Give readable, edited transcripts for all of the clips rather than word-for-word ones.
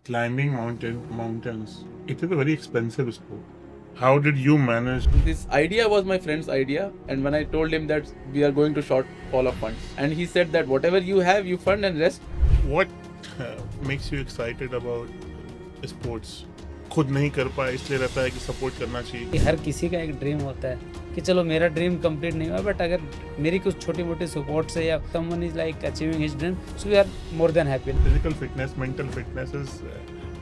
climbing mountains, it is a very expensive sport. How did you manage? This idea was my friend's idea, and when I told him that we are going to shortfall of funds, and he said that whatever you have, you fund and rest. What makes you excited about sports? खुद नहीं कर पाए इसलिए रहता है कि support करना चाहिए. हर किसी का एक ड्रीम होता है कि चलो मेरा ड्रीम कंप्लीट नहीं हुआ, बट अगर मेरी कुछ छोटी मोटी सपोर्ट से या someone is like achieving his dream, so we are more than happy. Physical fitness, mental fitness is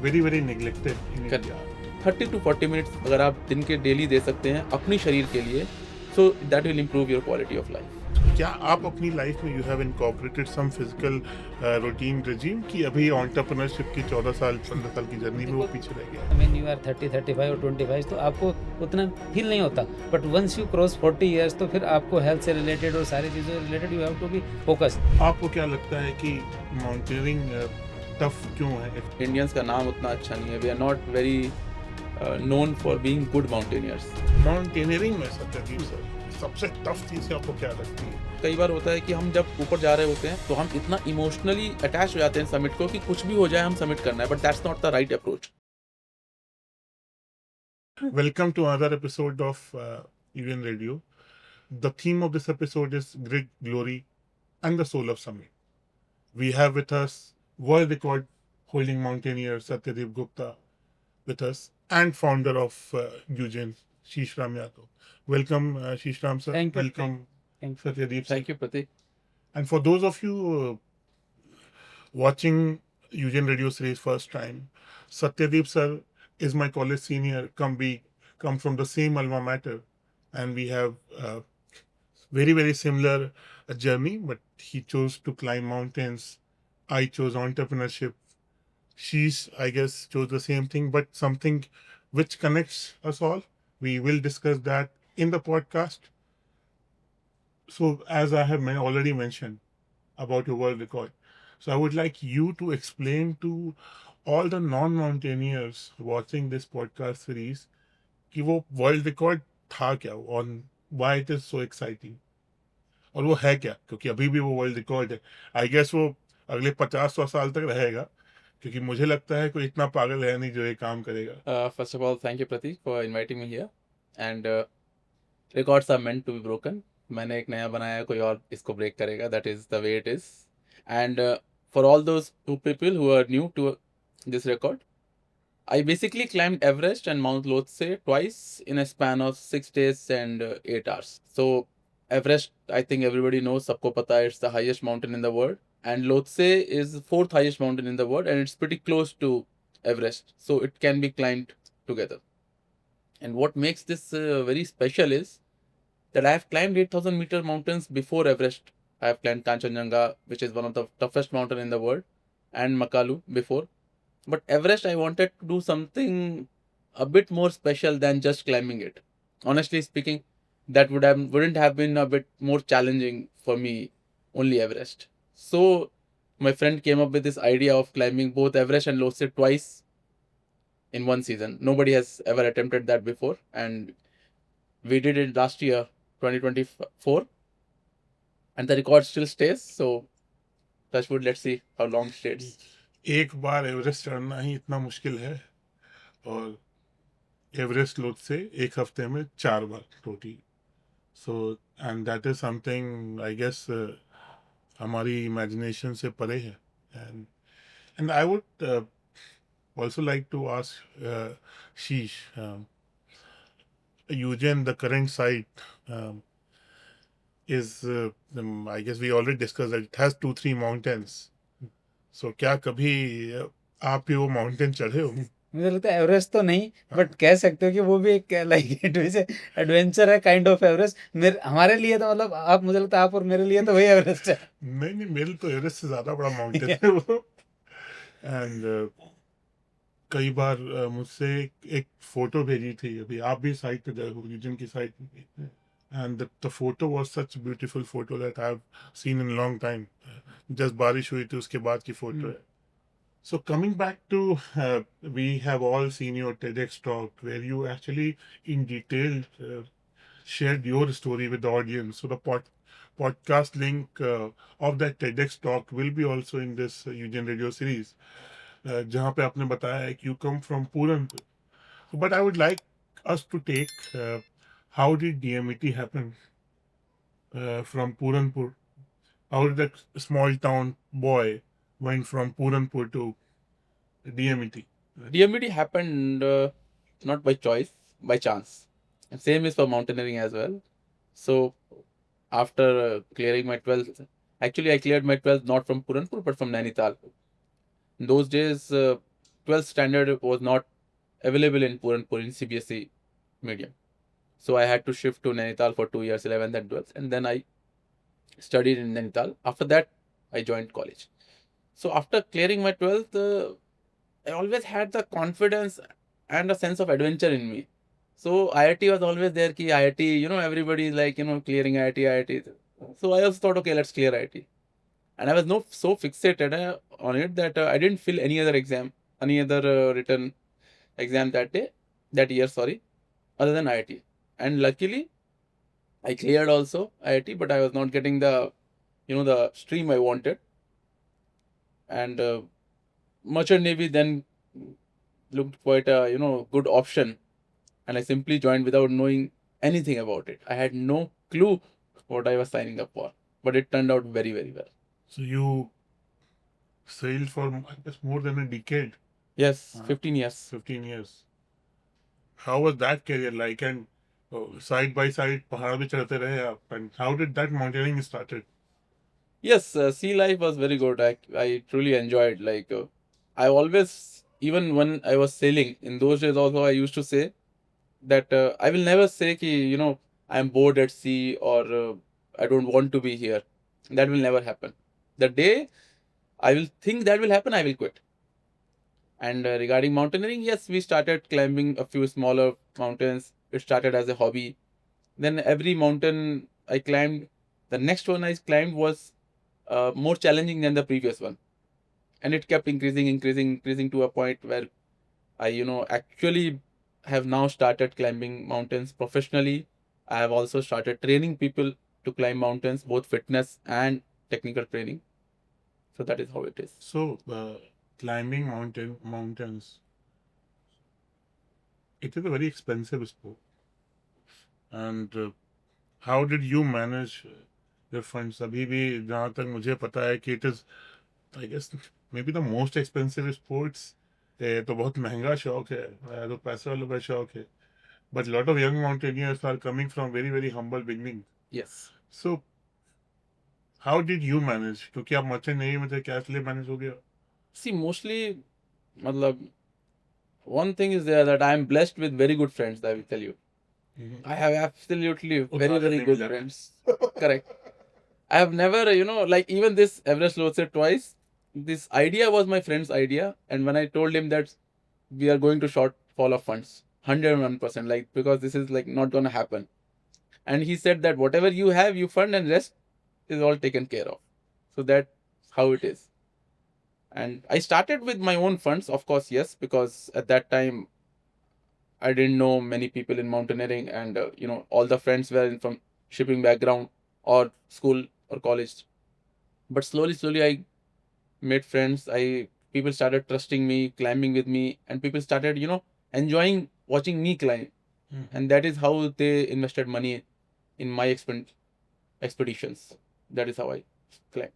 very neglected in Correct. India. 30 to 40 minutes अगर आप दिन के डेली दे सकते हैं अपनी शरीर के लिए, so that will improve your quality of life. क्या आप अपनी लाइफ में you have incorporated some physical routine regime कि अभी एंटरप्रेन्योरशिप की 14 साल 15 साल की जर्नी में वो पीछे रह गया? व्हेन यू आर 30, 35 और 25 तो आपको उतना फील नहीं होता, but once you cross 40 years तो फिर आपको हेल्थ से रिलेटेड और सारी चीज़ों से related you have to be focused. आपको क्या लगता है कि माउंटेनियरिंग टफ क्यों है? इंडियंस का नाम उतना अच्छा नहीं है. We are not very known for being good mountaineers. Mountaineering में सत्यजीत सर सबसे टफ चीज़ आपको क्या लगती है? कई बार होता है कि हम जब ऊपर जा रहे होते हैं तो हम इतना इमोशनली अटैच हो जाते हैं समिट को कि कुछ भी हो जाए हम समिट करना है, but that's not the right approach. Welcome to another episode of UN Radio. The theme of this episode is Grit, Glory, and the Soul of Summit. We have with us world record holding mountaineer Satyadeep Gupta with us and founder of Eugene, Sheesh Ram Yadav. Welcome, Sheesh Ram sir. Thank you. Welcome, Thank you. Satyadeep sir. Thank you Prateek. And for those of you watching Eugene Radio series first time, Satyadeep sir is my college senior. Come from the same alma mater, and we have very similar journey. But he chose to climb mountains. I chose entrepreneurship. She's, I guess, chose the same thing, but something which connects us all. We will discuss that in the podcast. So, as I have already mentioned about your world record, so I would like you to explain to all the non-mountaineers watching this podcast series कि वो world record था क्या और why it is so exciting और वो है क्या, क्योंकि अभी भी वो वर्ल्ड रिकॉर्ड है. आई गेस वो अगले 50-100 साल तक रहेगा, क्योंकि मुझे लगता है कोई इतना पागल है नहीं जो ये काम करेगा. First of all thank you Prateek for inviting me here. And records are meant to be broken. मैंने एक नया बनाया, कोई और इसको ब्रेक करेगा. That is the way it is. And for all those people who are new to this record, I basically climbed Everest and Mount Lhotse twice in a span of 6 days and 8 hours. So Everest, I think everybody knows, sabko pata hai, it's the highest mountain in the world, and Lhotse is the 4th highest mountain in the world, and it's pretty close to Everest, so it can be climbed together. And what makes this very special is that I have climbed 8,000 meter mountains before Everest. I have climbed Kanchenjunga, which is one of the toughest mountain in the world, and Makalu before. But Everest, I wanted to do something a bit more special than just climbing it. Honestly speaking, that wouldn't have been a bit more challenging for me, only Everest. So my friend came up with this idea of climbing both Everest and Lhotse twice in one season. Nobody has ever attempted that before, and we did it last year, 2024, and the record still stays. So touch wood, let's see how long it stays. एक बार Everest चढ़ना ही इतना मुश्किल है, और Everest load से एक हफ्ते में 4 बार total. So and that is something I guess हमारी इमेजिनेशन से परे है. And I would also like to ask Sheesh, Eugene, the current site is, I guess we already discussed that it has 2-3 mountains. So क्या कभी आप भी वो mountain चढ़े हो? मुझे लगता है एवरेस्ट तो नहीं, बट कह सकते हो कि वो भी एक लाइक एडवेंचर है, काइंड ऑफ एवरेस्ट. मेरे हमारे लिए तो मतलब आप, मुझे लगता है आप और मेरे लिए तो वही एवरेस्ट है. नहीं, मेरे तो एवरेस्ट से ज़्यादा बड़ा माउंटेन है वो. एंड कई बार मुझसे एक फोटो भेजी थी, अभी आप भी साइट पे गए हो, यूजन की साइट पे, and the photo was such beautiful photo that I have seen in long time. Just बारिश हुई थी उसके बाद की फोटो है. So coming back to, we have all seen your TEDx talk where you actually in detail shared your story with the audience. So the podcast link of that TEDx talk will be also in this Eugene Radio series. जहाँ पे आपने बताया है कि you come from Puranpur, but I would like us to take how did DMET happen from Puranpur, how did a small town boy went from Puranpur to DMET? DMET happened not by choice, by chance. And same is for mountaineering as well. So after clearing my 12th, actually I cleared my 12th not from Puranpur but from Nainital. In those days, 12th standard was not available in Puranpur in CBSE medium. So I had to shift to Nainital for 2 years, 11th and 12th, and then I studied in Nainital. After that, I joined college. So after clearing my 12th, I always had the confidence and a sense of adventure in me. So IIT was always there. Ki IIT, everybody is like, clearing IIT, IIT. So I also thought, okay, let's clear IIT. And I was so fixated on it that I didn't fill any other exam, any other written exam that year, sorry, other than IIT. And luckily, I cleared also IIT, but I was not getting the stream I wanted. And Merchant Navy then looked quite a good option, and I simply joined without knowing anything about it. I had no clue what I was signing up for, but it turned out very, very well. So you sailed for, I guess, more than a decade, Yes, Uh, 15 years. 15 years. How was that career like? And side by side, पहाड़ भी चढ़ते रहे आप. And how did that mountaineering started? Yes, sea life was very good. I truly enjoyed. Like I always, even when I was sailing in those days, also I used to say that I will never say ki I'm bored at sea or I don't want to be here. That will never happen. The day I will think that will happen, I will quit. And regarding mountaineering, yes, we started climbing a few smaller mountains. It started as a hobby. Then every mountain I climbed, the next one I climbed was more challenging than the previous one, and it kept increasing to a point where I actually have now started climbing mountains professionally. I have also started training people to climb mountains, both fitness and technical training. So that is how it is. So climbing mountains, it is a very expensive sport. And how did you manage your funds? अभी भी जहाँ तक मुझे पता है कि it is, I guess, maybe the most expensive sports. ये तो बहुत महंगा शौक है, तो पैसे वालों का शौक है. But a lot of young mountaineers are coming from very very humble beginning. Yes. So how did you manage? क्योंकि आप मर्चेंट नेवी में थे, क्या इसलिए मैनेज हो गया? See, mostly, matlab, one thing is there that I am blessed with very good friends. I will tell you, I have absolutely very very good friends. Correct. I have never, like even this Everest Lhotse twice. This idea was my friend's idea, and when I told him that we are going to shortfall of funds, 101%, like because this is like not gonna happen, and he said that whatever you have, you fund, and rest is all taken care of. So that's how it is. And I started with my own funds, of course, yes, because at that time I didn't know many people in mountaineering, and all the friends were from shipping background or school or college. But slowly, I made friends. People started trusting me, climbing with me, and people started, enjoying watching me climb. And that is how they invested money in my expeditions. That is how I climbed.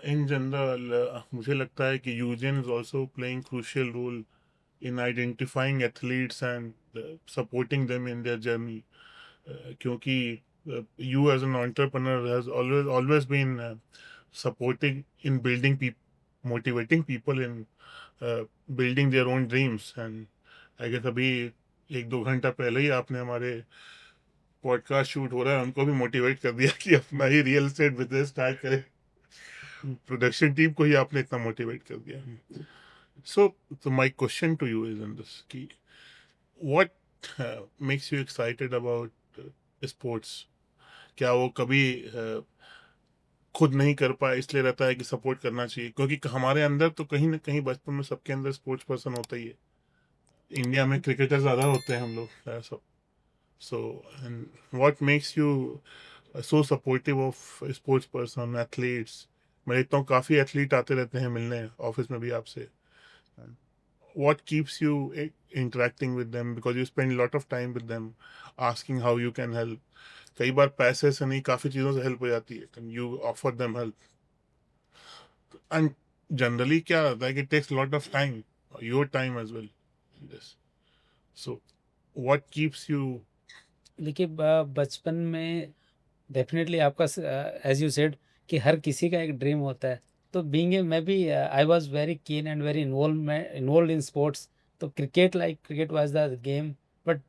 In general, मुझे लगता है कि UGN is also playing crucial role in identifying athletes and supporting them in their journey. क्योंकि you as an entrepreneur has always been supporting in building motivating people in building their own dreams. And I guess अभी 1-2 घंटा पहले ही आपने हमारे podcast shoot हो रहा है उनको भी मोटिवेट कर दिया कि अपना ही रियल एस्टेट बिजनेस स्टार्ट करें. प्रोडक्शन टीम को ही आपने इतना मोटिवेट कर दिया. So my question to you is in this कि what makes you excited about sports? क्या वो कभी खुद नहीं कर पाए इसलिए रहता है कि सपोर्ट करना चाहिए? क्योंकि हमारे अंदर तो कहीं ना कहीं बचपन में सबके अंदर स्पोर्ट्स पर्सन होता ही है. इंडिया में क्रिकेटर ज़्यादा होते हैं हम लोग सब. So and what makes you so supportive of sports person, athletes? मैं देखता हूँ काफ़ी एथलीट आते रहते हैं मिलने ऑफिस में भी आपसे. what keeps you interacting with them, because you spend a lot of time with them, asking how you can help. कई बार पैसे से नहीं, काफ़ी चीज़ों से हेल्प हो जाती है, and you offer them help. And generally क्या रहता है कि it takes a lot of time, your time as well. Yes. So what keeps you? देखिए बचपन में डेफिनेटली आपका एज यू सेड कि हर किसी का एक ड्रीम होता है, तो बीइंग ए मैं भी I was very keen and very involve in sports, तो cricket was the game, but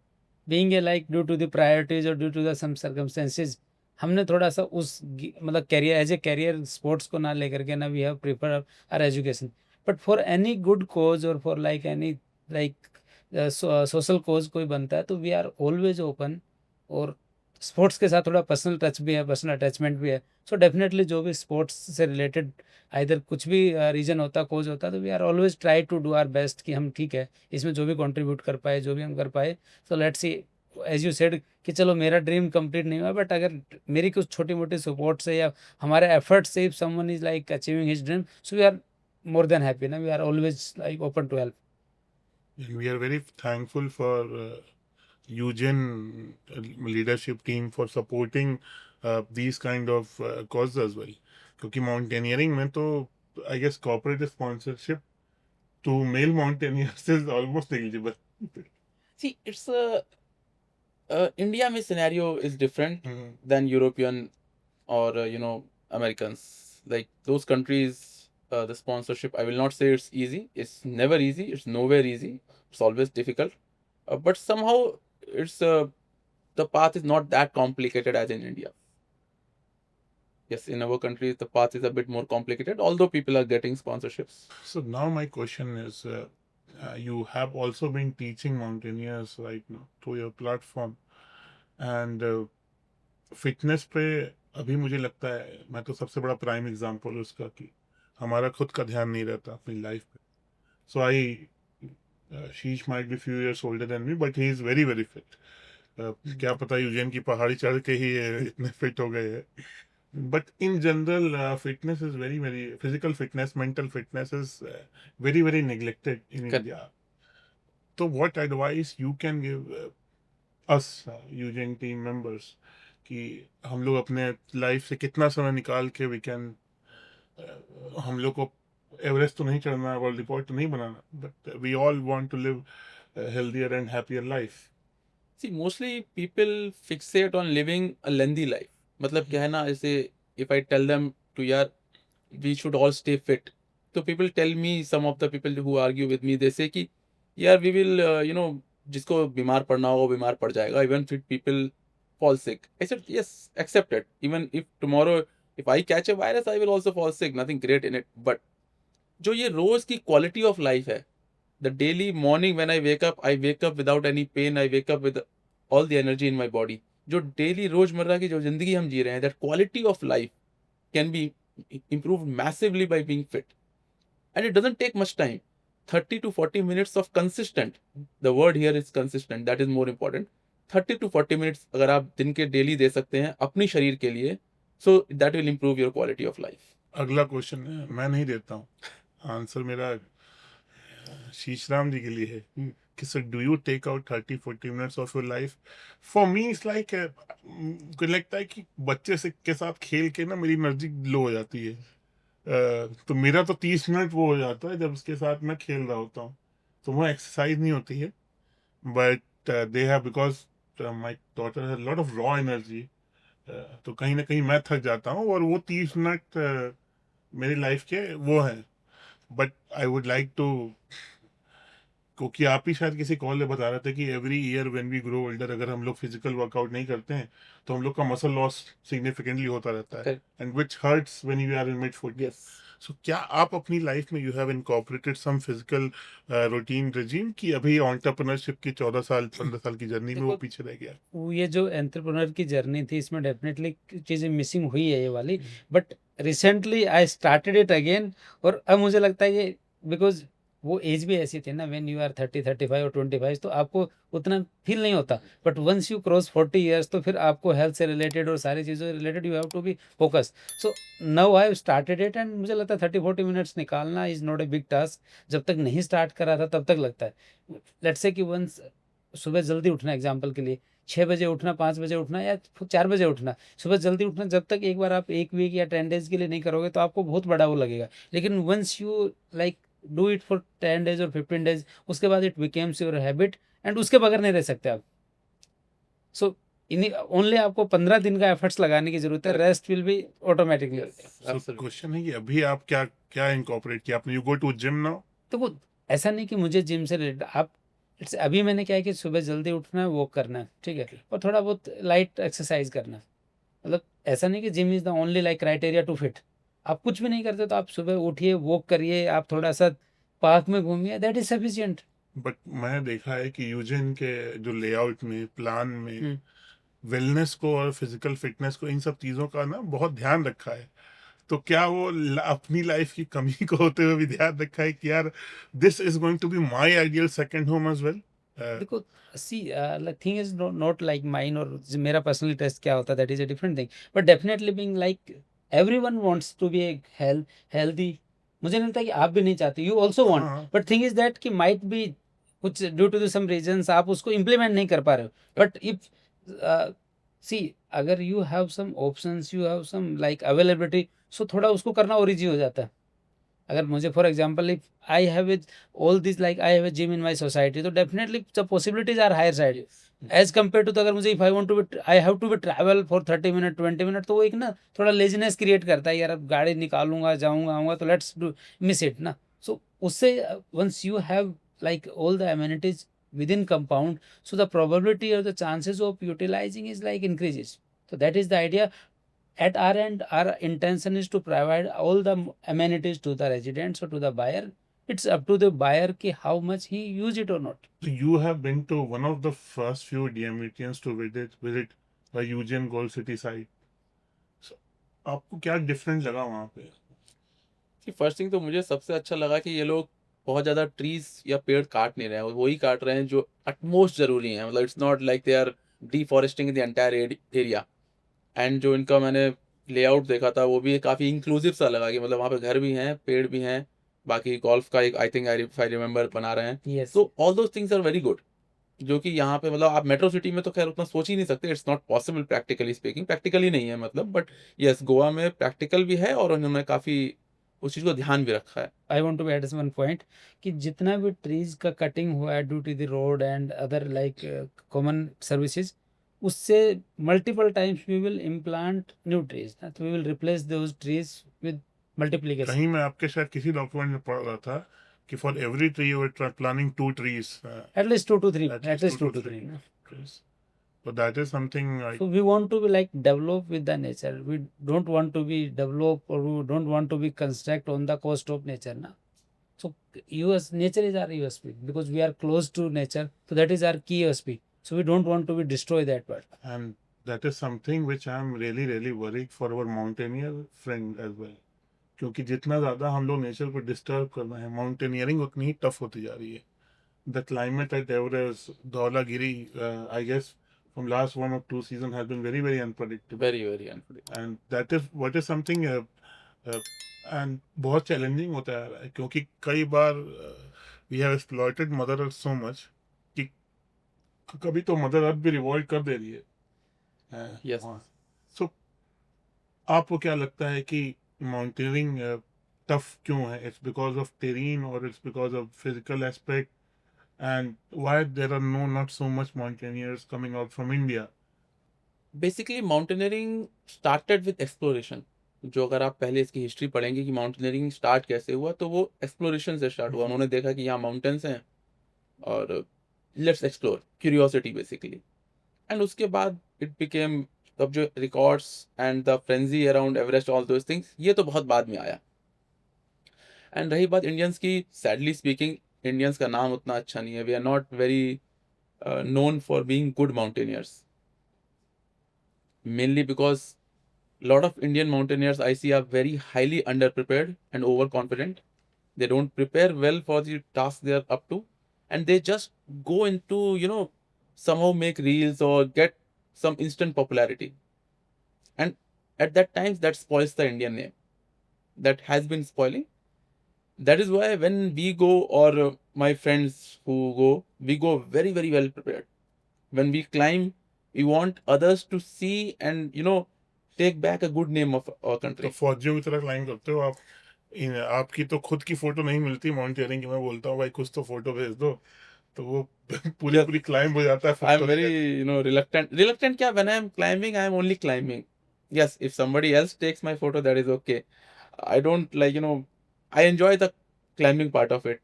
being a like due to the priorities और due to the some circumstances हमने थोड़ा सा मतलब career as a career sports को ना लेकर के ना we have prefer our education, but for any good cause और for like any like social cause कोई बनता है तो वी आर ऑलवेज ओपन, और स्पोर्ट्स के साथ थोड़ा पर्सनल टच भी है, पर्सनल अटैचमेंट भी है, सो डेफिनेटली जो भी स्पोर्ट्स से रिलेटेड आइदर कुछ भी रीजन होता कोच होता तो we are always try to do our best कि हम ठीक है इसमें जो भी कंट्रीब्यूट कर पाए जो भी हम कर पाए, so let's see as you said कि चलो मेरा ड्रीम कंप्लीट नहीं हुआ बट अगर मेरी कुछ छोटी मोटी सपोर्ट से या हमारे एफर्ट से if someone is like achieving his dream, so we are more than happy ना, we are always like open to help. And we are very thankful for Eugene leadership team for supporting these kind of causes as well. क्योंकि mountaineering में तो I guess corporate sponsorship to male mountaineers is almost eligible. See, it's India में scenario is different than European or Americans. Like those countries, the sponsorship, I will not say it's easy. It's never easy. It's nowhere easy. It's always difficult. But somehow it's the path is not that complicated as in India. Yes, in our country the path is a bit more complicated, although people are getting sponsorships. So now my question is, you have also been teaching mountaineers right now through your platform, and fitness पे अभी मुझे लगता है मैं तो सबसे बड़ा prime example हूँ उसका कि हमारा खुद का ध्यान नहीं रहता अपनी लाइफ पे. सो आई शीश might be few years older than me but he is very very fit. क्या पता यूजेन की पहाड़ी चढ़ के ही इतने फिट हो गए हैं. But in general, fitness is very, very physical fitness, mental fitness is very, very neglected in Correct. India. So, what advice you can give us, Eugene team members, कि हम लोग अपने लाइफ से कितना समय निकाल के we can हम लोग को एवरेस्ट तो नहीं चढ़ना, वर्ल्ड रिकॉर्ड तो नहीं बनाना, but we all want to live a healthier and happier life. See, mostly people fixate on living a lengthy life. मतलब क्या है ना, जैसे if I tell them to यार we should all stay fit, तो people tell me, some of the people who argue with me, they say कि यार we will जिसको बीमार पड़ना होगा वो बीमार पड़ जाएगा, even fit people fall sick. I said yes, accept it. Even if tomorrow if I catch a virus I will also fall sick, nothing great in it. But जो ये रोज की quality of life है, the daily morning when I wake up without any pain, I wake up with all the energy in my body. जो daily रोजमर्रा की जो जिंदगी हम जी रहे हैं, that quality of life can be improved massively by being fit, and it doesn't take much time. 30 to 40 minutes of consistent, the word here is consistent, that is more important. 30 to 40 minutes अगर आप दिन के daily दे सकते हैं अपनी शरीर के लिए, so that will improve your quality of life. अगला क्वेश्चन है, मैं नहीं देता हूँ आंसर, मेरा शीशराम जी के लिए है कि sir do you take out 30-40 minutes of your life. For me it's like मुझे लगता है कि बच्चे से के साथ खेल के ना मेरी एनर्जी लो हो जाती है. तो मेरा तो 30 मिनट वो हो जाता है जब उसके साथ मैं खेल रहा होता हूँ, तो वो एक्सरसाइज नहीं होती है. But they have, because my daughter has lot of raw energy, तो कहीं ना कहीं मैं थक जाता हूँ, और वो 30 मिनट मेरी लाइफ के वो हैं. But I would like to, क्योंकि आप ही शायद किसी कॉल में बता रहे थे कि every year when we grow older अगर हम लोग फिजिकल वर्कआउट नहीं करते हैं तो हम लोग का मसल लॉस सिग्निफिकेंटली होता रहता है, Correct. And which hurts when you are in mid 40s. So क्या आप अपनी लाइफ में you have incorporated some physical routine regime कि अभी एंटरप्रेन्योरशिप की 14 साल 15 साल की जर्नी में वो पीछे रह गया? वो ये जो एंटरप्रेन्योर की जर्नी थी इसमें डेफिनेटली चीज़ें मिसिंग हुई है ये वाली, but recently I started it again, और अब मुझे लगता है ये बिकॉज वो एज भी ऐसी थी ना, व्हेन यू आर 30, 35 और 25, तो आपको उतना फील नहीं होता, but once you cross 40 years तो फिर आपको हेल्थ से रिलेटेड और सारी चीज़ों से related you have to be focus. So now I have started it, and मुझे लगता है 30-40 मिनट्स निकालना is not a big task. जब तक नहीं स्टार्ट करा था तब तक लगता है। लेट्स से कि वंस सुबह जल्दी उठना, एग्जाम्पल के लिए 6 बजे उठना, 5 बजे उठना या 4 बजे उठना, सुबह जल्दी उठना, जब तक एक बार आप 1 वीक या 10 डेज़ के लिए नहीं करोगे तो आपको बहुत बड़ा वो लगेगा। लेकिन once you like do it for 10 days और 15 डेज़, उसके बाद it becomes your habit, and उसके बगैर नहीं रह सकते आप। सो इन्हीं ओनली आपको 15 दिन का एफर्ट्स लगाने की ज़रूरत है, Correct. Rest will be automatically. So Absolutely. Question है कि अभी आप क्या क्या इनकॉर्पोरेट किया आपने? You go to gym now? तो वो ऐसा नहीं कि मुझे जिम से रिलेटेड आप अभी मैंने क्या है कि सुबह जल्दी उठना है, वॉक करना है, ठीक है, और थोड़ा बहुत लाइट एक्सरसाइज करना है। मतलब ऐसा नहीं कि gym is the only like criteria to fit. आप कुछ भी नहीं करते तो आप सुबह उठिए, वॉक करिए, आप थोड़ा सा पार्क में घूमिए, दैट इज सफिशिएंट। बट मैंने देखा है कि यूजिन के जो लेआउट में, प्लान में हम्म। वेलनेस को और फिजिकल फिटनेस को, इन सब चीज़ों का ना बहुत ध्यान रखा है। तो क्या वो अपनी लाइफ की कमी को होते हुए भी ध्यान रखा है कि यार this is going to be my ideal second home as well? देखो, see thing is not like mine और मेरा पर्सनली टेस्ट क्या होता है, that is a different thing, but definitely being like everyone wants to be healthy. मुझे नहीं लगता कि आप भी नहीं चाहते, यू आल्सो वांट, हाँ, बट थिंग इज दैट कि माइट बी कुछ ड्यू टू सम रीजंस आप उसको इम्प्लीमेंट नहीं कर पा रहे हो। बट इफ सी, अगर you have some options, you have some like availability, so थोड़ा उसको करना और ईजी हो जाता है। अगर मुझे for example if I have it all this, like I have a gym in my society, तो definitely the possibilities are higher side Yes. As compare to, तो अगर मुझे if I want to be, I have to be travel for 30 minute 20 minute, तो वो एक ना थोड़ा laziness create करता है, यार अब गाड़ी निकालूंगा जाऊंगा आऊंगा तो लेट्स डू मिस इट ना। सो उससे once you have like all the amenities within compound, so the probability or the chances of utilizing is like increases. So that is the idea. At our end, our intention is to provide all the amenities to the residents or to the buyer. It's up to the buyer ki how much he use it or not. so you have been to one of the first few DMVTs to visit the Eugene Gold City site. So, आपको क्या different लगा वहाँ पे? कि first thing तो मुझे सबसे अच्छा लगा कि ये लोग बहुत ज़्यादा ट्रीज या पेड़ काट नहीं रहे हैं, वही काट रहे हैं जो अटमोस्ट ज़रूरी हैं। मतलब it's not like they are deforesting the entire area. And जो इनका मैंने लेआउट देखा था वो भी काफ़ी इंक्लूसिव सा लगा कि मतलब वहाँ पे घर भी हैं, पेड़ भी हैं, बाकी गोल्फ का एक आई थिंक आई रिमेंबर बना रहे हैं। Yes. तो all those things are very good, जो कि यहाँ पे मतलब आप मेट्रो सिटी में तो खैर उतना सोच ही नहीं सकते, it's not possible practically speaking, practically नहीं है मतलब, बट यस गोवा में प्रैक्टिकल भी है और उन्होंने काफ़ी उस चीज़ को ध्यान भी रखा है। I want to add one point कि जितना भी trees का cutting हुआ है due to the road and other like common services, उससे multiple times we will implant new trees. So we will replace those trees with multiplication. कहीं मैं आपके शायद किसी डॉक्यूमेंट में पढ़ रहा था कि for every tree you are planning 2 trees. At least 2 to 3. At At least least 2 2 to to 3. 3 trees. So that is something like So we want to be like develop with the nature. We don't want to be develop, or we don't want to be construct on the cost of nature. Na? So US nature is our USP because we are close to nature. So that is our key USP. So we don't want to be destroy that part. and that is something which I am really worried for our mountaineer friend as well. क्योंकि जितना ज़्यादा हम लोग nature को disturb कर रहे हैं, mountaineering उतनी ही टफ होती जा रही है. The climate at Everest, Dhaulagiri, I guess from last 1 or 2 seasons has been very unpredictable. Very very unpredictable. And that is what is something and बहुत चैलेंजिंग होता है क्योंकि कई बार we have exploited mother earth so much कि कभी तो mother earth भी रिवॉल्ट कर दे रही है. यस। सो आपको क्या लगता है कि माउंटेनियरिंग टफ क्यों है? इट्स बिकॉज ऑफ टेरेन और it's because of physical aspect? and why there are not so much mountaineers coming out from India? Basically mountaineering started with exploration. जो अगर आप पहले इसकी हिस्ट्री पढ़ेंगे कि माउंटेनियरिंग स्टार्ट कैसे हुआ, तो वो एक्सप्लोरेशन से स्टार्ट हुआ। उन्होंने देखा कि यहाँ माउंटेन्स हैं और let's explore, curiosity basically. And उसके बाद इट बिकेम, अब जो records and the frenzy around Everest, all those things, ये तो बहुत बाद में आया। एंड रही बात इंडियंस की, सैडली स्पीकिंग इंडियंस का नाम उतना अच्छा नहीं है। We are not very known for being good mountaineers, mainly because a lot of Indian mountaineers I see are very highly underprepared and overconfident, They don't prepare well for the task they are up to, and they just go into, somehow make reels or get some instant popularity. And at that time, that spoils the Indian name. That has been spoiling. That is why when we go, or my friends who go, we go very, very well prepared. When we climb, we want others to see and, take back a good name of our तो country. फौजियों की तरह climb करते हो आप? आपकी तो खुद की फोटो नहीं मिलती माउंटेनियरिंग की, मैं बोलता हूँ भाई कुछ तो फोटो भेज दो, तो वो पूरी Yes. पूरी क्लाइंब हो जाता है I'm photo very, reluctant. Reluctant kya? When I'm climbing, I'm only climbing. Yes, if somebody else takes my photo, that is okay. I don't like, I enjoy the climbing part of it.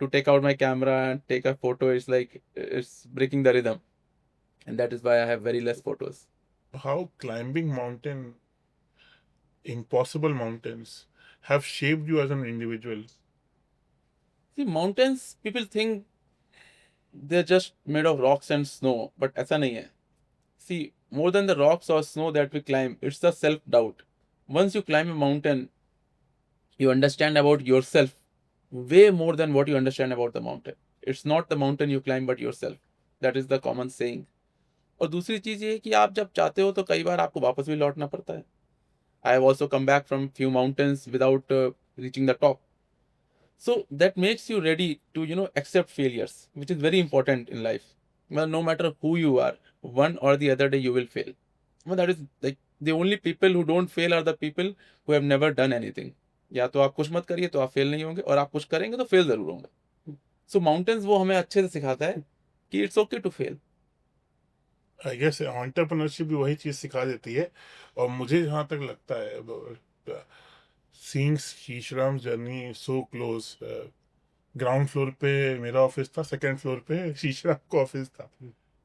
To take out my camera and take a photo, it's like it's breaking the rhythm. And that is why I have very less photos. How climbing impossible mountains have shaped you as an individual? See, mountains, people think they're just made of rocks and snow, but aisa nahi hai. See, more than the rocks or snow that we climb, it's the self-doubt. Once you climb a mountain, you understand about yourself way more than what you understand about the mountain. It's not the mountain you climb, but yourself. That is the common saying. और दूसरी चीज ये है कि आप जब चाहते हो तो कई बार आपको वापस भी लौटना पड़ता है. I have also come back from few mountains without reaching the top. So that makes you ready to, accept failures, which is very important in life. Well, no matter who you are, one or the other day you will fail. Well, that is like the only people who don't fail are the people who have never done anything. या तो आप कुछ मत करिए तो आप fail नहीं होंगे, और आप कुछ करेंगे तो फेल जरूर होंगे. सो माउंटेन्स वो हमें अच्छे से सिखाता है कि it's okay to fail. I guess entrepreneurship भी वही चीज सिखा देती है. और मुझे जहाँ तक लगता है, seeing Shishram journey so close, ground floor पे मेरा ऑफिस था, सेकंड फ्लोर पे शीशराम का ऑफिस था,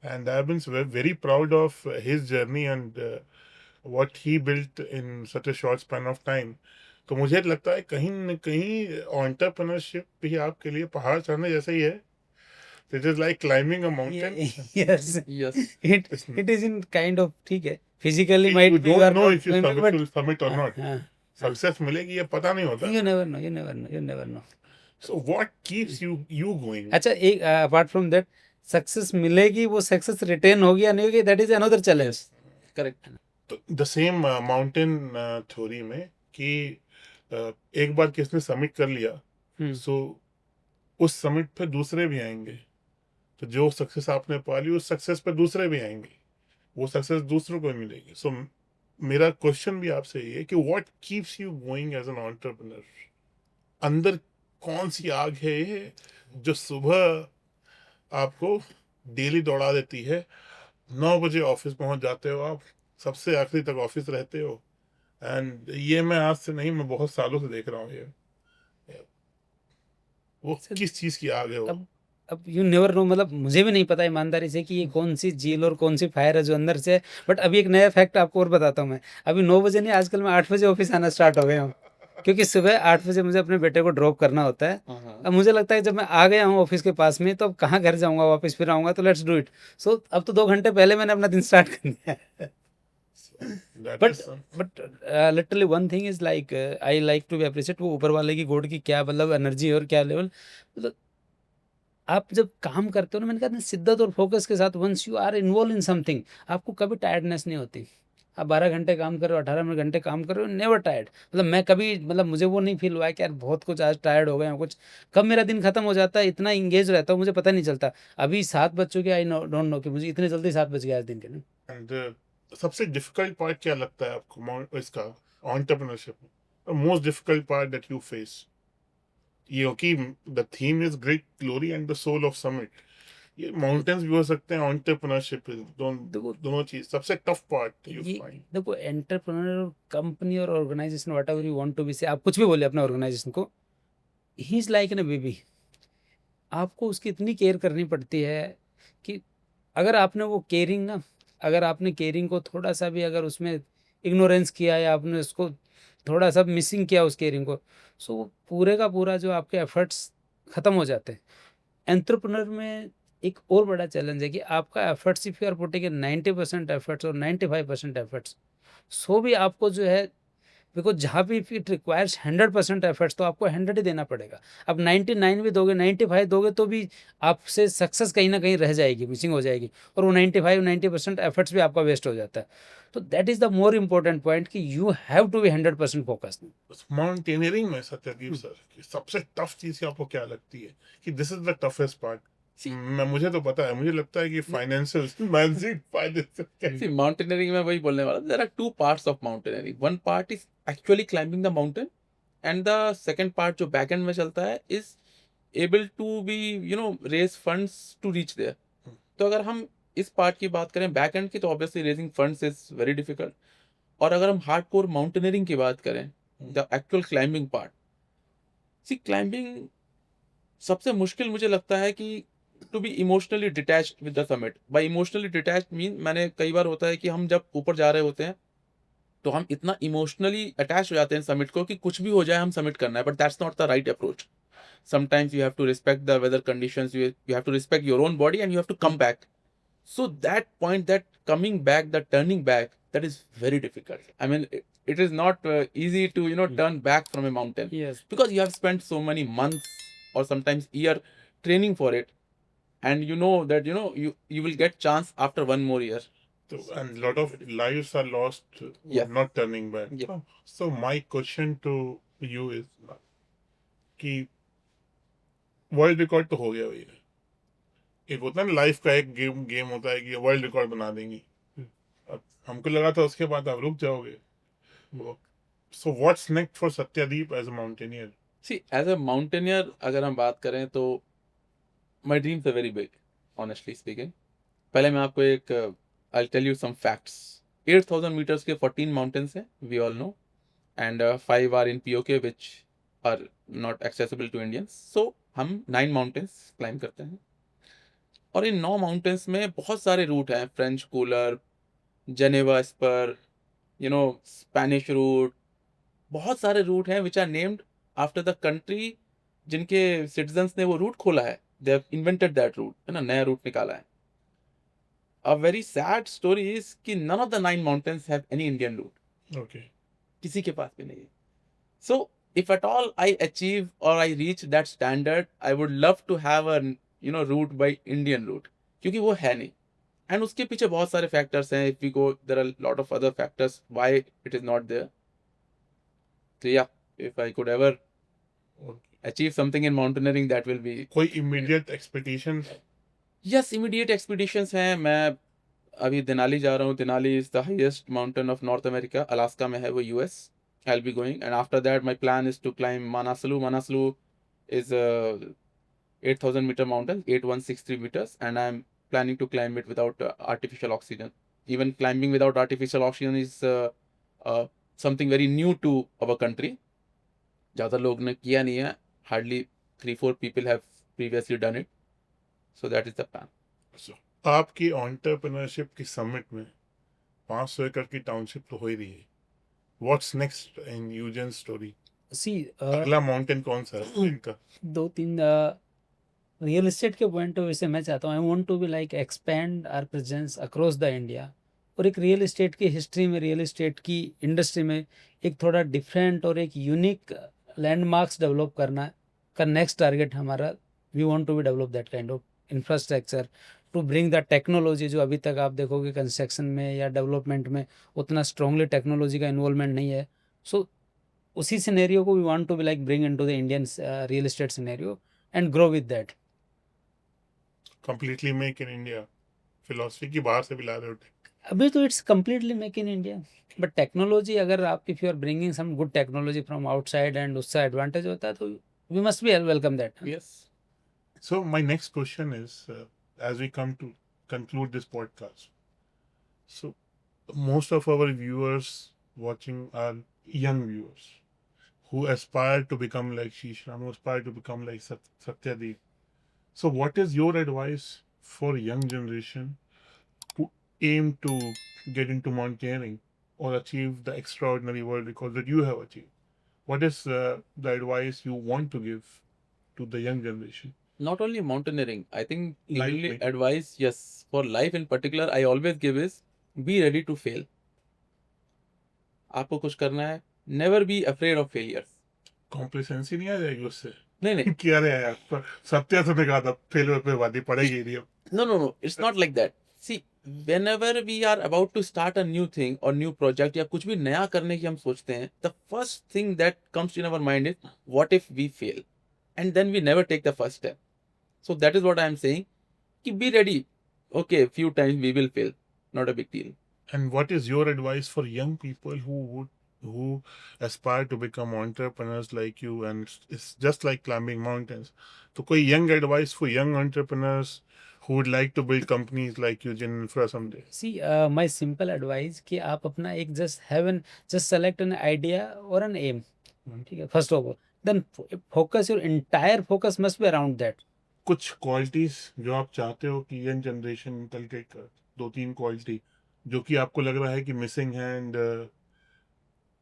and I have been very proud of his journey and what he built in such a short span of time. तो मुझे लगता है कहीं न कहीं एंटरप्रेन्योरशिप भी आपके लिए पहाड़ चढ़ने जैसा ही है. It is like climbing a mountain. Yes. Yes. It is in kind of ठीक है. Physically might You be don't know not if you doing it, but summit or not. हाँ, Success मिलेगी ये पता नहीं होता. you never know. You never know. You never know. So what keeps you going? अच्छा, एक apart from that, सक्सेस मिलेगी, वो सक्सेस रिटेन होगी या नहीं होगी, that is another challenge. Correct. तो the same mountain theory में कि एक बार किसने समिट कर लिया, so उस समिट पे दूसरे भी आएंगे. तो जो सक्सेस आपने पा ली उस सक्सेस पे दूसरे भी आएंगे, वो सक्सेस दूसरों को मिलेगी. सो मेरा क्वेश्चन भी आपसे ये है कि what keeps you going as an entrepreneur? अंदर कौन सी आग है ये जो सुबह आपको डेली दौड़ा देती है? 9 बजे ऑफिस पहुंच जाते हो आप, सबसे आखिरी तक ऑफिस रहते हो, एंड ये मैं आज से नहीं, मैं बहुत सालों से देख रहा हूँ ये. वो किस चीज की आग है वो? अब यू नेवर नो, मतलब मुझे भी नहीं पता ईमानदारी से कि ये कौन सी झील और कौन सी फायर है जो अंदर से है. बट अभी एक नया फैक्ट आपको और बताता हूँ. मैं अभी 9 बजे नहीं, आजकल मैं 8 बजे ऑफिस आना स्टार्ट हो गया हूँ, क्योंकि सुबह 8 बजे मुझे अपने बेटे को ड्रॉप करना होता है. अब मुझे लगता है जब मैं आ गया हूँ ऑफिस के पास में, तो अब कहाँ घर जाऊँगा, वापस फिर आऊँगा, तो लेट्स डू इट. सो अब तो 2 घंटे पहले मैंने अपना दिन स्टार्ट कर दिया है. That but is some- but literally one thing is like, I like to be appreciate, वो ऊपर वाले की गॉड की क्या मतलब एनर्जी और क्या लेवल. मतलब आप जब काम करते हो ना, मैंने कहा ना, शिद्दत और फोकस के साथ, once you are involve in something, आपको कभी टायर्डनेस नहीं होती. आप 12 घंटे काम कर रहे हो, 18 घंटे काम कर रहे हो, नेवर टायर्ड. मतलब मैं कभी, मतलब मुझे वो नहीं फील हुआ है कि यार बहुत कुछ आज टायर्ड हो गए हैं कुछ. कब मेरा दिन खत्म हो जाता है, इतना इंगेज रहता हूँ, मुझे पता नहीं चलता. अभी 7 बज चुके, आई डोंट नो कि मुझे इतने जल्दी 7 बज गया आज दिन के ना. And सबसे डिफिकल्ट पार्ट क्या लगता है आपको इसका एंटरप्रेन्योरशिप में? Most difficult part that you face? ये हो कि the theme is great glory and the soul of summit. ये माउंटेन्स भी हो सकते हैं, एंटरप्रेन्योरशिप दोनों चीज. सबसे टफ पार्ट यू ये फाइंड? देखो, एंटरप्रेन्योर कंपनी और organization, whatever you want to be से, आप कुछ भी बोले अपने ऑर्गेनाइजेशन को, he is like an a baby. आपको उसकी इतनी केयर करनी पड़ती है कि अगर आपने वो केयरिंग ना, अगर आपने केयरिंग को थोड़ा सा भी अगर उसमें इग्नोरेंस किया, या आपने उसको थोड़ा सा मिसिंग किया उस केयरिंग को, सो वो पूरे का पूरा जो आपके एफर्ट्स ख़त्म हो जाते हैं. एंटरप्रेन्योर में एक और बड़ा चैलेंज है कि आपका efforts, if you are putting 90% efforts और 95% एफर्ट्स, सो भी आपको जो है बिकॉज जहाँ भी इट रिक्वायर्स 100% एफर्ट्स तो आपको 100 ही देना पड़ेगा। अब 99 भी दोगे, 95 दोगे तो भी आपसे सक्सेस कहीं ना कहीं रह जाएगी, मिसिंग हो जाएगी, और वो 90% एफर्ट्स भी आपका वेस्ट हो जाता है। तो that is the more important point कि you have to be 100% focused. Mountaineering में सत्यदीप सर की सबसे टफ चीज आपको क्या लगती है कि this is the toughest part? मैं मुझे तो पता है, मुझे लगता है कि फाइनेंशियल मानसिक फायदे See, mountaineering में वही बोलने वाला, there are two parts of mountaineering. One part is actually climbing the mountain, and the second part जो back end में चलता है is able to be raise funds to reach there. तो अगर हम इस पार्ट की बात करें बैक एंड की, तो obviously raising funds is very difficult. और अगर हम हार्डकोर माउंटेनियरिंग की बात करें, the actual climbing part, see climbing सबसे मुश्किल मुझे लगता है कि to be emotionally detached with the summit. By emotionally detached mean, मैंने कई बार होता है कि हम जब ऊपर जा रहे होते हैं तो हम इतना इमोशनली अटैच हो जाते हैं समिट को कि कुछ भी हो जाए हम समिट करना है, but that's not the right approach. Sometimes you have to respect the weather conditions, you have to respect your own body and you have to come back. So that point, that coming back, that turning back, that is very difficult. I mean, it is not easy to turn back from a mountain, Yes. because you have spent so many months or sometimes year training for it, and you know that you will get chance after one more year. So, and lot of lives are lost Yes. not turning back. Yeah. So my question to you is कि world record तो हो गया भैया, एक होता है ना life का एक गेम होता है कि वर्ल्ड रिकॉर्ड बना देंगी, अब हमको लगा था उसके बाद आप रुक जाओगे। So what's next for Satyadeep as a mountaineer? See, as a mountaineer, अगर हम बात करें तो my dreams are very big, honestly speaking. पहले मैं आपको एक I'll tell you some facts. 8,000 meters के 14 mountains हैं, we all know, and 5 are in POK which are not accessible to Indians. So हम 9 mountains climb करते हैं, और इन 9 माउंटेन्स में बहुत सारे रूट हैं, French couloir, Geneva spur, Spanish route, बहुत सारे रूट हैं which are named after the country जिनके सिटीजन्स ने वो रूट खोला है, they have invented that route, है ना, नया रूट निकाला है। A very sad story is कि none of the 9 mountains have any Indian route. Okay, किसी के पास भी नहीं है। So if at all I achieve और I reach that standard, I would love to have a route by Indian route, क्योंकि वो है नहीं। एंड उसके पीछे बहुत सारे फैक्टर्स हैं, if we go there are lot of other factors why it is not there. So yeah, if I could ever achieve something in mountaineering, that will be. कोई immediate expectation? Yes, immediate expeditions हैं। मैं अभी Denali जा रहा हूँ। Denali is the highest mountain of North America. Alaska में है वो, US. I'll be going, and after that my plan is to climb Manaslu. Manaslu is a 8,000 meter mountain, 8,163 meters, and I'm planning to climb it without artificial oxygen. Even climbing without artificial oxygen is something very new to our country. ज़्यादा लोग ने किया नहीं है, hardly 3-4 people have previously done it. So that is the plan. आपकी entrepreneurship की summit में 500 एकड़ की टाउनशिप तो हो ही रही है। व्हाट्स नेक्स्ट इन यूजन स्टोरी? सी अगला माउंटेन कौन सा है इनका? 2-3 रियल एस्टेट के पॉइंट ऑफ व्यू से मैं चाहता हूँ, I want to be like expand our presence across the India, और एक रियल एस्टेट की हिस्ट्री में, रियल एस्टेट की इंडस्ट्री में एक थोड़ा डिफरेंट और एक यूनिक लैंडमार्क्स डेवलप करना का नेक्स्ट टारगेट हमारा। We want to be develop that kind of infrastructure to bring the technology, जो अभी तक आप देखोगे कंस्ट्रक्शन में या डेवलपमेंट में उतना स्ट्रांगली टेक्नोलॉजी का इन्वॉल्वमेंट नहीं है। सो उसी सिनेरियो को we want to be like bring into the Indian real estate scenario and grow with that. Completely make in India philosophy की बाहर से भी ला रहे हो? अभी तो it's completely make in India, but technology अगर आप, if you are bringing some good technology from outside and उससे एडवांटेज होता है, तो we must be welcome that. Yes. So my next question is, as we come to conclude this podcast, so most of our viewers watching are young viewers who aspire to become like Shishram, who aspire to become like Satyadeep. So what is your advice for young generation who aim to get into mountaineering or achieve the extraordinary world record that you have achieved? What is the advice you want to give to the young generation? Not only mountaineering, I think the Life only में. advice, yes, for life in particular, I always give is be ready to fail. आपको कुछ करना है, never be afraid of failures. Complacency नहीं आ जाएगी उससे? नहीं नहीं, क्या रे यार, पर सत्या तुमने कहा था फेलियर पे वादी पड़ेगी नहीं अब। no, it's not like that. See, whenever we are about to start a new thing or new project या कुछ भी नया करने की हम सोचते हैं, the first thing that comes in our mind is what if we fail, and then we never take the first step. So that is what I am saying, कि be ready. Okay, few times we will fail, not a big deal. And what is your advice for young people who aspire to become entrepreneurs like you, and it's just like climbing mountains? तो कोई young advice for young entrepreneurs who would like to build companies like Eugene Infra someday? See my simple advice कि आप अपना एक just select an idea और an aim, ठीक है, first of all, then focus, your entire focus must be around that. कुछ qualities जो आप चाहते हो कि यंग जनरेशन इनकलकेट कर, 2-3 क्वालिटी जो कि आपको लग रहा है कि मिसिंग है, एंड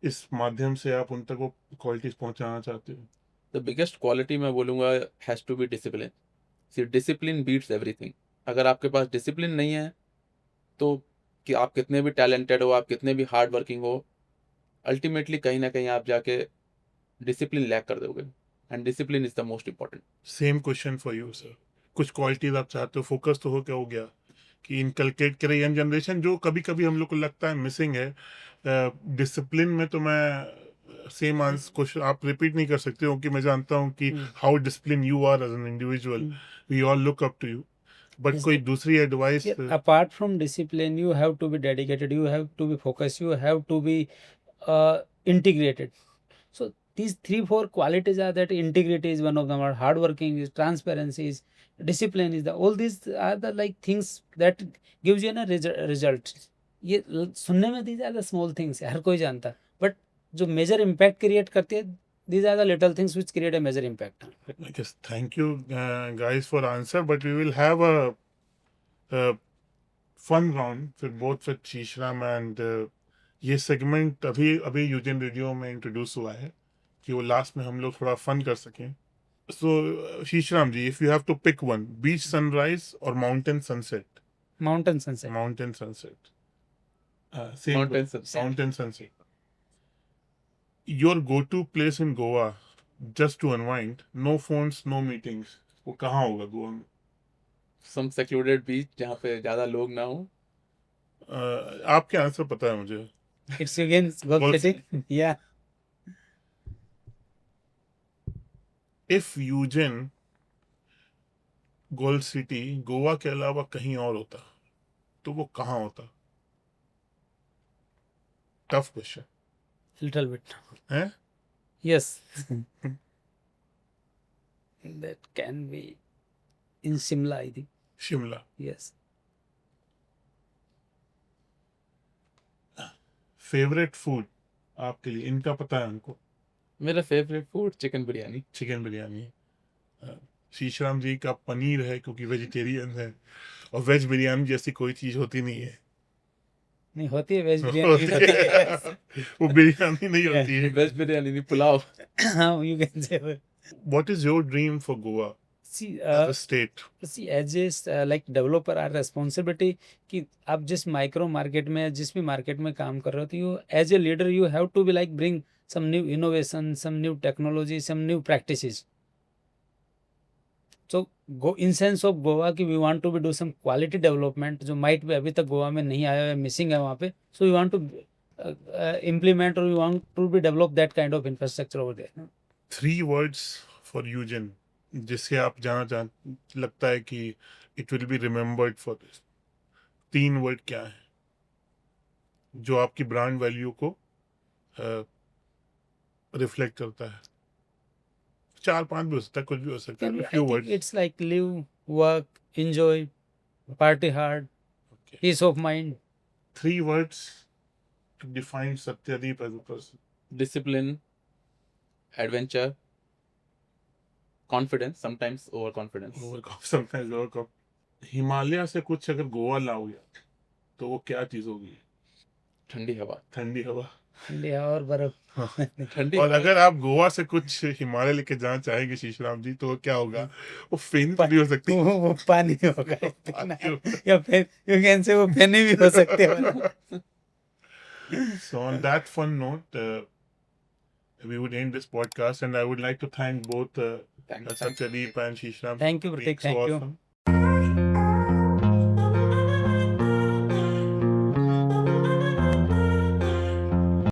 इस माध्यम से आप उन तक वो क्वालिटीज पहुंचाना चाहते हो. The biggest quality मैं बोलूँगा has to be discipline. See, discipline beats everything. अगर आपके पास डिसिप्लिन नहीं है तो कि आप कितने भी टैलेंटेड हो, आप कितने भी हार्ड वर्किंग हो, अल्टीमेटली कहीं ना कहीं आप जाके डिसिप्लिन लैक कर दोगे, and discipline is the most important. Same question for you sir. कुछ क्वालिटीज आप चाहते हो, फोकस तो हो गया कि इनकलकेट करे यंग जनरेशन, जो कभी कभी हम लोग को लगता है मिसिंग है. डिसिप्लिन में तो मैं सेम आंसर क्वेश्चन आप रिपीट नहीं कर सकते हो, कि मैं जानता हूँ कि how discipline you are as an individual, we all look up to you, but Yes, कोई sir. दूसरी advice? Apart from discipline, you have to be dedicated, you have to be focused, you have to be integrated. So these 3-4 qualities are that integrity is one of them, or hardworking is, transparency is, discipline is, the all these are the like things that gives you a result. ये सुनने में these are the small things, हर कोई जानता, but जो major impact create करती है, these are the little things which create a major impact. I guess thank you guys for answer, but we will have a fun round फिर both with Shishram and ये segment अभी यूजन radio में introduce हुआ है कि वो लास्ट में हम लोग थोड़ा फन कर सकें. So Shishram ji, if you have to pick one, beach sunrise or mountain sunset? Mountain sunset. Mountain sunset. Same. Mountain sunset. Mountain sunset. Your go-to place in Goa, just to unwind, no phones, no meetings. वो कहाँ होगा गोवा में? सम secluded बीच जहाँ पे ज्यादा लोग ना हो. आपके आंसर पता है मुझे. It's again Golf Golf City. Yeah. If Eugene gold city Goa के अलावा कहीं और होता तो वो कहाँ होता? Tough question Little bit. है. Yes. That can be in Shimla, I think. Shimla. Yes. Favourite food आपके लिए, इनका पता है हमको. मेरा favourite food chicken biryani. Chicken biryani. Shishram ji का पनीर है क्योंकि वेजिटेरियन है, और वेज बिरयानी जैसी कोई चीज होती नहीं है. नहीं होती है वेज बिरयानी भी होती है. वो बिरयानी नहीं होती है. वेज बिरयानी नहीं, पुलाव. हाँ, you can say that. What is your dream for Goa See, as a state? as a like developer, our responsibility कि आप जिस माइक्रो मार्केट में, जिस भी मार्केट में काम कर रहे हो, तो you as a leader you have to be like bring some new innovation, some new technology, some new practices. So go in sense of Goa कि we want to be do some quality development जो might be अभी तक गोवा में नहीं आया है, missing है वहाँ पे. So we want to implement, or we want to be develop that kind of infrastructure over there. 3 words for Eugene जिससे आप जाना लगता है कि it will be remembered for this. 3 word क्या है जो आपकी ब्रांड वैल्यू को रिफ्लेक्ट करता है? 4-5 भी हो सकता है, कुछ भी हो सकता है. I Few think words. it's like live, work, enjoy, party hard, Okay. peace of mind. 3 words to define Satyadeep as a person. Discipline, adventure, confidence, sometimes overconfidence. Sometimes overcome. Himalaya से कुछ अगर गोवा लाओ यार तो वो क्या चीज होगी? ठंडी हवा. ठंडी हवा. इंडिया और बर्फ. ठंडी और हवा. अगर आप गोवा से कुछ हिमालय लेके जाना चाहेंगे शीशराम जी, तो क्या होगा? वो फेनी तो नहीं हो सकती. वो पानी होगा पानी होगा. या फिर यू कैन से वो पेनी भी हो सकते हैं. So on that fun note, we would end this podcast. And I would like to thank both Thank you. Satyadeep and Shishram Thank you, for being Pratik. so Thank you. awesome.